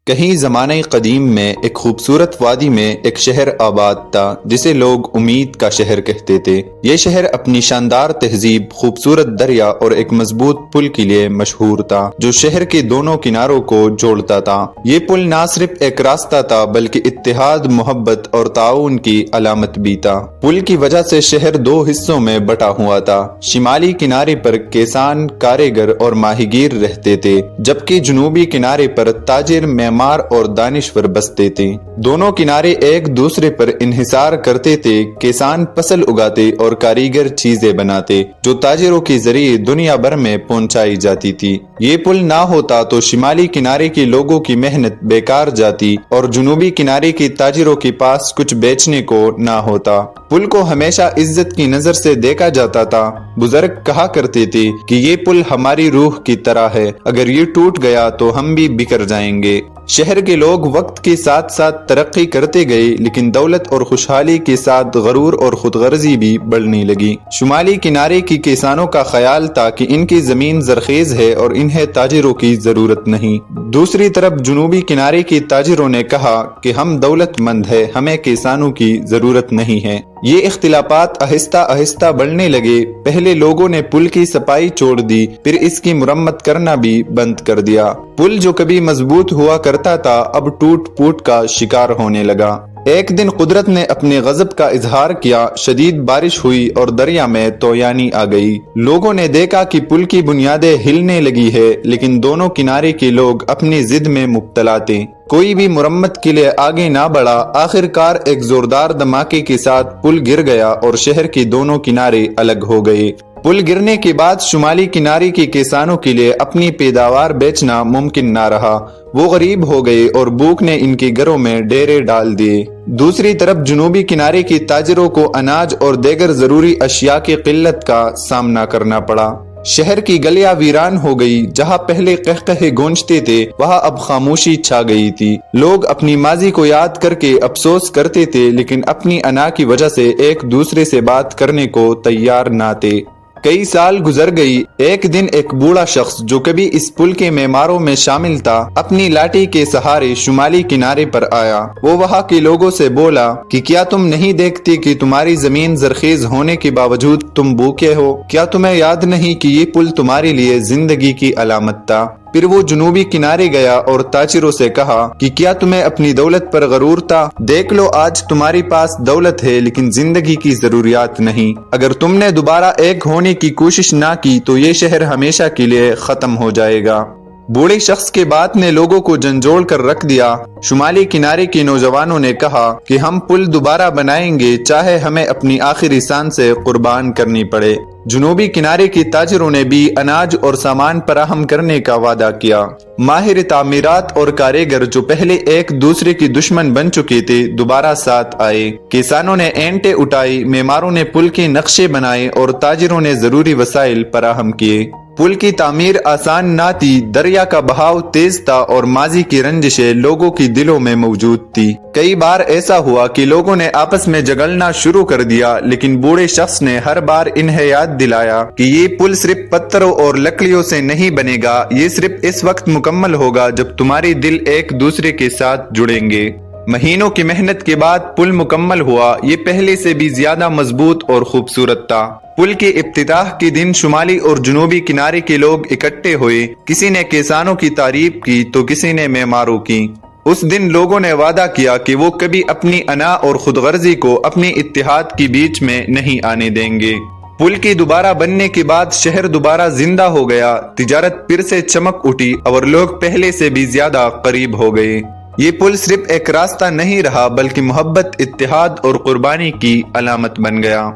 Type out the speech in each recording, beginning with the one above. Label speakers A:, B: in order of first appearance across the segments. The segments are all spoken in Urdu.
A: کہیں زمانہ قدیم میں ایک خوبصورت وادی میں ایک شہر آباد تھا جسے لوگ امید کا شہر کہتے تھے۔ یہ شہر اپنی شاندار تہذیب، خوبصورت دریا اور ایک مضبوط پل کے لیے مشہور تھا جو شہر کے دونوں کناروں کو جوڑتا تھا۔ یہ پل نہ صرف ایک راستہ تھا بلکہ اتحاد، محبت اور تعاون کی علامت بھی تھا۔ پل کی وجہ سے شہر دو حصوں میں بٹا ہوا تھا۔ شمالی کنارے پر کسان، کاریگر اور ماہی گیر رہتے تھے، جبکہ جنوبی کنارے پر تاجر، معمار اور دانشور بستے تھے۔ دونوں کنارے ایک دوسرے پر انحصار کرتے تھے۔ کسان فصل اگاتے اور کاریگر چیزیں بناتے جو تاجروں کے ذریعے دنیا بھر میں پہنچائی جاتی تھی۔ یہ پل نہ ہوتا تو شمالی کنارے کے لوگوں کی محنت بیکار جاتی اور جنوبی کنارے کے تاجروں کے پاس کچھ بیچنے کو نہ ہوتا۔ پل کو ہمیشہ عزت کی نظر سے دیکھا جاتا تھا۔ بزرگ کہا کرتے تھے کہ یہ پل ہماری روح کی طرح ہے، اگر یہ ٹوٹ گیا تو ہم بھی بکھر جائیں گے۔ شہر کے لوگ وقت کے ساتھ ساتھ ترقی کرتے گئے، لیکن دولت اور خوشحالی کے ساتھ غرور اور خود غرضی بھی بڑھنے لگی۔ شمالی کنارے کے کسانوں کا خیال تھا کہ ان کی زمین زرخیز ہے اور انہیں تاجروں کی ضرورت نہیں۔ دوسری طرف جنوبی کنارے کے تاجروں نے کہا کہ ہم دولت مند ہیں، ہمیں کسانوں کی ضرورت نہیں ہے۔ یہ اختلافات آہستہ آہستہ بڑھنے لگے۔ پہلے لوگوں نے پل کی صفائی چھوڑ دی، پھر اس کی مرمت کرنا بھی بند کر دیا۔ پل جو کبھی مضبوط ہوا کرتا تھا اب ٹوٹ پوٹ کا شکار ہونے لگا۔ ایک دن قدرت نے اپنے غضب کا اظہار کیا، شدید بارش ہوئی اور دریا میں طوفانی آ گئی۔ لوگوں نے دیکھا کہ پل کی بنیادیں ہلنے لگی ہے، لیکن دونوں کنارے کے لوگ اپنی ضد میں مبتلا تھے۔ کوئی بھی مرمت کے لیے آگے نہ بڑھا۔ آخر کار ایک زوردار دھماکے کے ساتھ پل گر گیا اور شہر کے دونوں کنارے الگ ہو گئے۔ پل گرنے کے بعد شمالی کنارے کے کسانوں کے لیے اپنی پیداوار بیچنا ممکن نہ رہا۔ وہ غریب ہو گئے اور بھوک نے ان کے گھروں میں ڈیرے ڈال دیے۔ دوسری طرف جنوبی کنارے کے تاجروں کو اناج اور دیگر ضروری اشیاء کی قلت کا سامنا کرنا پڑا۔ شہر کی گلیاں ویران ہو گئی۔ جہاں پہلے قہقہے گونجتے تھے وہاں اب خاموشی چھا گئی تھی۔ لوگ اپنی ماضی کو یاد کر کے افسوس کرتے تھے، لیکن اپنی انا کی وجہ سے ایک دوسرے سے بات کرنے کو تیار نہ تھے۔ کئی سال گزر گئی۔ ایک دن ایک بوڑھا شخص جو کبھی اس پل کے معماروں میں شامل تھا اپنی لاٹھی کے سہارے شمالی کنارے پر آیا۔ وہ وہاں کے لوگوں سے بولا کہ کیا تم نہیں دیکھتے کہ تمہاری زمین زرخیز ہونے کے باوجود تم بھوکے ہو؟ کیا تمہیں یاد نہیں کہ یہ پل تمہارے لیے زندگی کی علامت تھا؟ پھر وہ جنوبی کنارے گیا اور تاجروں سے کہا کہ کیا تمہیں اپنی دولت پر غرور تھا؟ دیکھ لو آج تمہاری پاس دولت ہے لیکن زندگی کی ضروریات نہیں۔ اگر تم نے دوبارہ ایک ہونے کی کوشش نہ کی تو یہ شہر ہمیشہ کے لیے ختم ہو جائے گا۔ بوڑھے شخص کے بات نے لوگوں کو جھنجھوڑ کر رکھ دیا۔ شمالی کنارے کے نوجوانوں نے کہا کہ ہم پل دوبارہ بنائیں گے، چاہے ہمیں اپنی آخری سانس سے قربان کرنی پڑے۔ جنوبی کنارے کے تاجروں نے بھی اناج اور سامان فراہم کرنے کا وعدہ کیا۔ ماہر تعمیرات اور کاریگر جو پہلے ایک دوسرے کے دشمن بن چکے تھے دوبارہ ساتھ آئے۔ کسانوں نے اینٹیں اٹھائی، معماروں نے پل کے نقشے بنائے اور تاجروں نے ضروری وسائل فراہم کیے۔ پل کی تعمیر آسان نہ تھی، دریا کا بہاؤ تیز تھا اور ماضی کی رنجشیں لوگوں کی دلوں میں موجود تھی۔ کئی بار ایسا ہوا کہ لوگوں نے آپس میں جھگڑنا شروع کر دیا، لیکن بوڑھے شخص نے ہر بار انہیں یاد دلایا کہ یہ پل صرف پتھروں اور لکڑیوں سے نہیں بنے گا، یہ صرف اس وقت مکمل ہوگا جب تمہارے دل ایک دوسرے کے ساتھ جڑیں گے۔ مہینوں کی محنت کے بعد پل مکمل ہوا۔ یہ پہلے سے بھی زیادہ مضبوط اور خوبصورت تھا۔ پل کے افتتاح کے دن شمالی اور جنوبی کنارے کے لوگ اکٹھے ہوئے۔ کسی نے کسانوں کی تعریف کی تو کسی نے معماروں کی۔ اس دن لوگوں نے وعدہ کیا کہ وہ کبھی اپنی انا اور خود غرضی کو اپنی اتحاد کے بیچ میں نہیں آنے دیں گے۔ پل کی دوبارہ بننے کے بعد شہر دوبارہ زندہ ہو گیا، تجارت پھر سے چمک اٹھی اور لوگ پہلے سے بھی زیادہ قریب ہو گئے۔ یہ پل صرف ایک راستہ نہیں رہا بلکہ محبت، اتحاد اور قربانی کی علامت بن گیا۔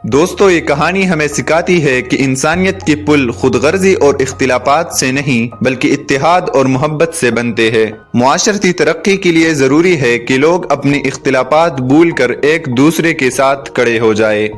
A: دوستو، یہ کہانی ہمیں سکھاتی ہے کہ انسانیت کے پل خود غرضی اور اختلافات سے نہیں بلکہ اتحاد اور محبت سے بنتے ہیں۔ معاشرتی ترقی کے لیے ضروری ہے کہ لوگ اپنی اختلافات بھول کر ایک دوسرے کے ساتھ کھڑے ہو جائیں۔